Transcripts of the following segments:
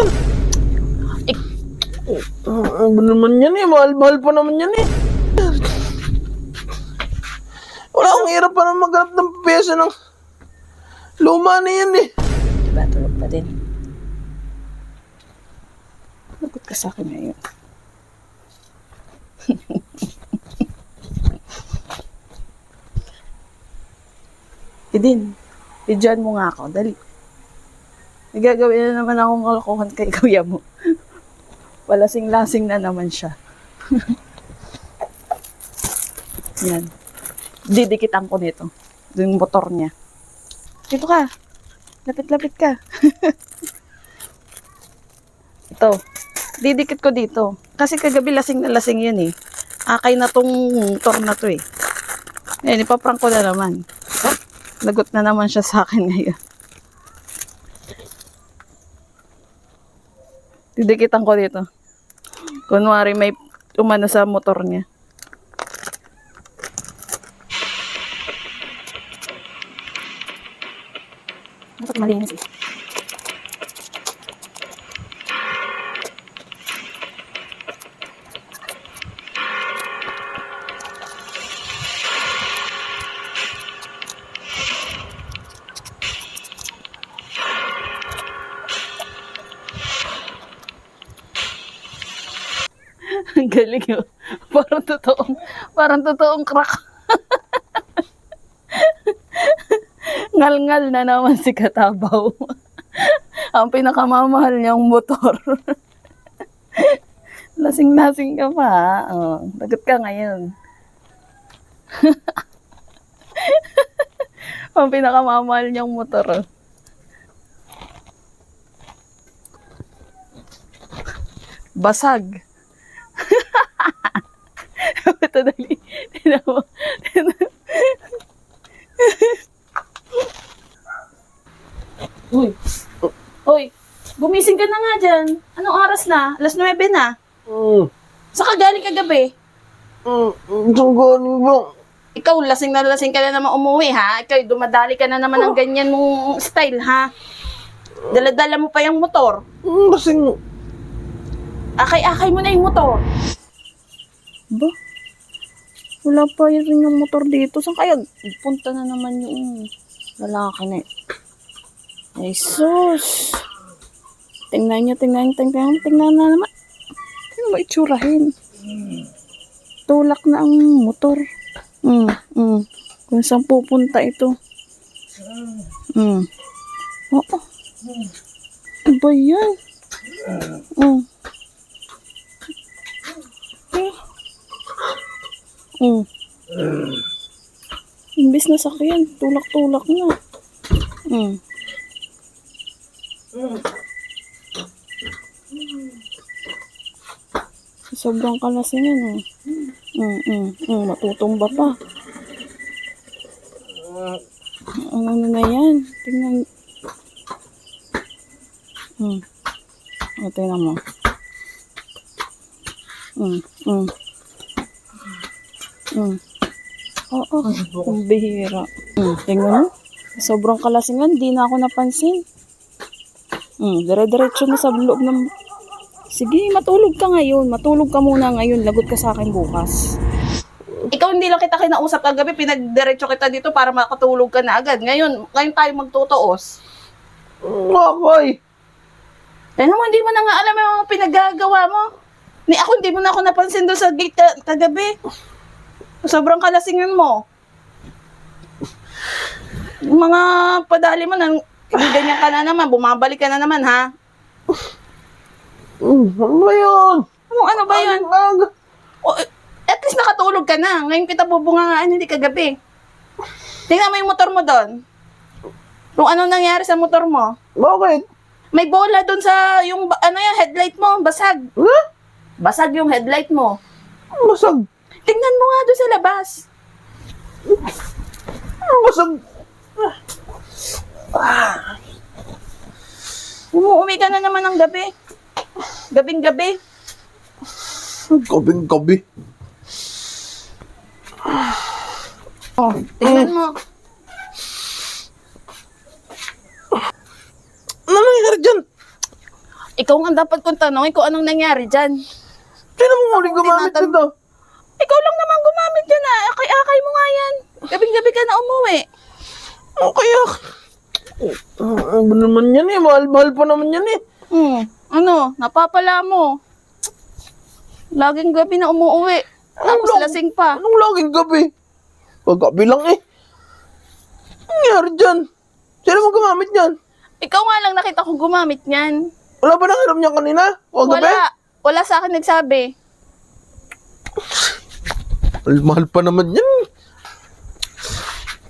dyan. Ano ba naman yan eh? Mahal-mahal pa naman yan eh. Wala akong hirap pa na maghanap ng pyesa ng luma na yan eh. Diba, tulog pa din. Lagot ka sa akin ngayon. Idin, bidyan mo nga ako. Dali. Nagagawin na naman akong kalokohan kay kuya mo. Palasing-lasing na naman siya. Yan. Didikitan ko nito. Yung motor niya. Dito ka. Lapit-lapit ka. Ito. Didikit ko dito. Kasi kagabi lasing na lasing yun eh. Akay na tong motor na to eh. Ngayon, ipaprank ko na naman. Lagot na naman siya sa akin ngayon. Didikitan ko dito. Kunwari may umano sa motor niya. Dapat malinis eh. Ang galing yun. Parang totoong crack. Ngal-ngal na naman si Katabaw. Ang pinakamamahal niyang motor. Lasing-lasing ka pa, ha? Oh, lagot ka ngayon. Ang pinakamamahal niyang motor. Basag. Ito dali. Tignan mo. Uy. Uy. Gumising ka na nga dyan. Anong oras na? 9:00 na. Saan ka galing kagabi? Saan galing ba? Ikaw, lasing na naman umuwi, ha? Ikaw, dumadali ka na naman ng ganyan mong style, ha? Dala-dala mo pa yung motor. Lasing. Akay-akay mo na yung motor. Ba? Wala pa rin yung motor dito. Saan kaya? Punta na naman yung lalaki na eh. Ay, sus. Tingnan na naman. Ano ba itsurahin? Tulak na ang motor. Kung saan pupunta ito. Oo. Ano ba yan? Imbis na sakyan, tulak-tulak na. Sobrang kalasingan, matutumba pa. Ano na yan? Tingnan. Tingnan mo. Oo, ang bihira. Tingnan mo. Sobrang kalasingan, di na ako napansin. Dire-diretso na sa loob ng... Sige, matulog ka ngayon. Matulog ka muna ngayon. Lagot ka sa akin bukas. Ikaw hindi lang kita kinausap kagabi, pinagdiretso kita dito para makatulog ka na agad. Ngayon tayo magtutuos. Bakay. Tignan mo, hindi mo na nga alam yung mga pinaggagawa mo. Hindi mo na ako napansin doon sa gate kagabi. Sobrang kalasingan mo. Yung mga padali mo, ganyan ka na naman, bumabalik ka na naman, ha? Ano ba yun? Ano ba yun? At least nakatulog ka na. Ngayon kita bubungangaan, hindi kagabi. Tingnan mo yung motor mo doon. Kung ano nangyari sa motor mo. Bakit? May bola doon sa, yung headlight mo, basag. Huh? Basag yung headlight mo. Basag. Tingnan mo nga doon sa labas. Basag. Umuwi ka na naman ng gabi. Gabing-gabi. Gabing-gabi. Oh, tingnan mo. Ano nangyari dyan? Ikaw nga dapat kong tanongin kung anong nangyari dyan. Sino mo muling gumamit tinatan- nito? Ikaw lang naman gumamit dyan ah. Akay-akay mo nga yan. Gabing-gabi ka na umuwi. O kaya... Ano naman yan eh? Mahal-mahal pa naman yan eh. Ano? Napapala mo. Laging gabi na umuwi. Tapos Ano? lasing pa. Anong laging gabi? Paggabi lang eh. Anong nangyari dyan? Sino mo gumamit yan? Ikaw nga lang nakita ko gumamit niyan. Wala ba nang hiram niya kanina? O gabi? Wala. Wala sa akin nagsabi. Mahal pa naman yan.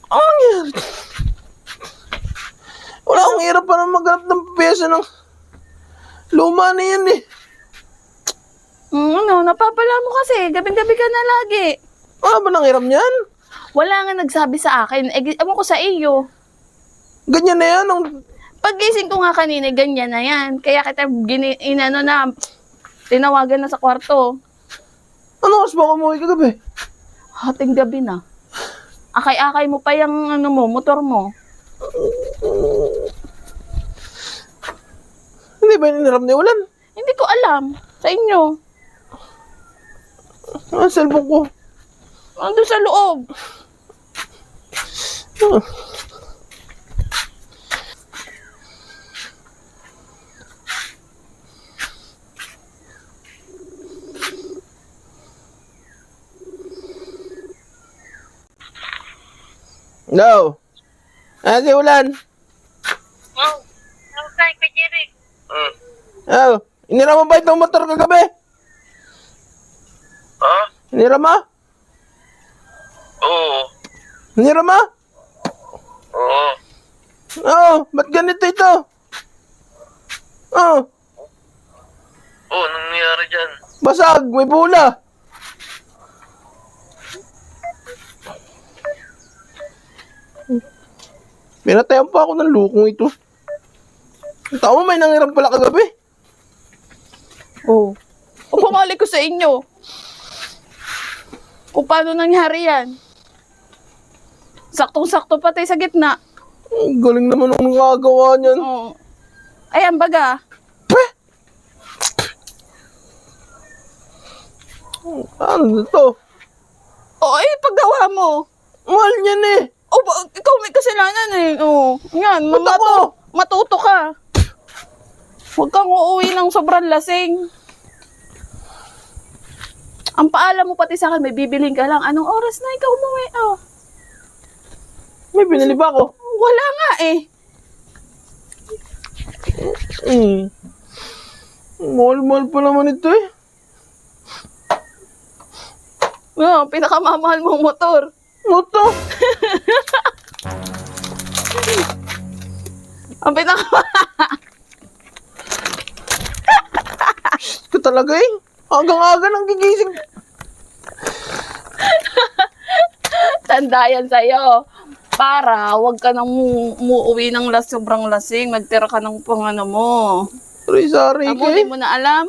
Anong nangyari? Wala akong hirap pa naman maghanap ng pyesa ng luma na yan eh. Ano? Napapala mo kasi. Gabing-gabi ka na lagi. Wala ba nang hiram niyan? Wala nga nagsabi sa akin. Ewan ko sa iyo. Ganyan na yan. Paggising ko nga kanina, ganyan na yan. Kaya kita inano na, tinawagan na sa kwarto. Ano oras ba umuwi kagabi? Hating gabi na. Akay-akay mo pa yung ano mo, motor mo. Hindi ba hiniram ni Ulan? Hindi ko alam. Sa inyo. Ang cellphone ko. Ando sa loob. Ah. No. Si Ulan. Oh, okay, kay Jerry. Oh, inira mo ba itong motor kagabi? Ha? Inira mo? Oo. Inira mo? Oo. Oo, ba't ganito ito? Oh, Oo, anong nangyari dyan? basag, may bula. Pinatayan pa ako ng lukong ito. Tama, may nangiram pala kagabi. Oh. O bumalik ko sa inyo. Kung paano nangyari yan. Saktong-sakto patay sa gitna. Ang galing naman ang nakagawa niyan. Oh. Ayan baga. Pweh! Ano na to? O ay paggawa mo. Mahal niyan eh. O ikaw may kasalanan eh. O. Yan. Ba't ako? Matuto ka. Huwag kang uuwi ng sobrang lasing. Ang paalam mo pati sa akin, may bibiling ka lang. Anong oras na ikaw umuwi? Oh. May binili ba ako? Wala nga eh. Mahal-mahal pa naman ito eh. Oh, pinakamamahal mong motor. Moto? Ang Ito talaga eh. Hanggang-aga nang gigising. tanda yan sa'yo. Para wag ka nang umuwi ng sobrang lasing. Magtira ka ng pang ano mo. Sorry, Abutin eh. mo na alam.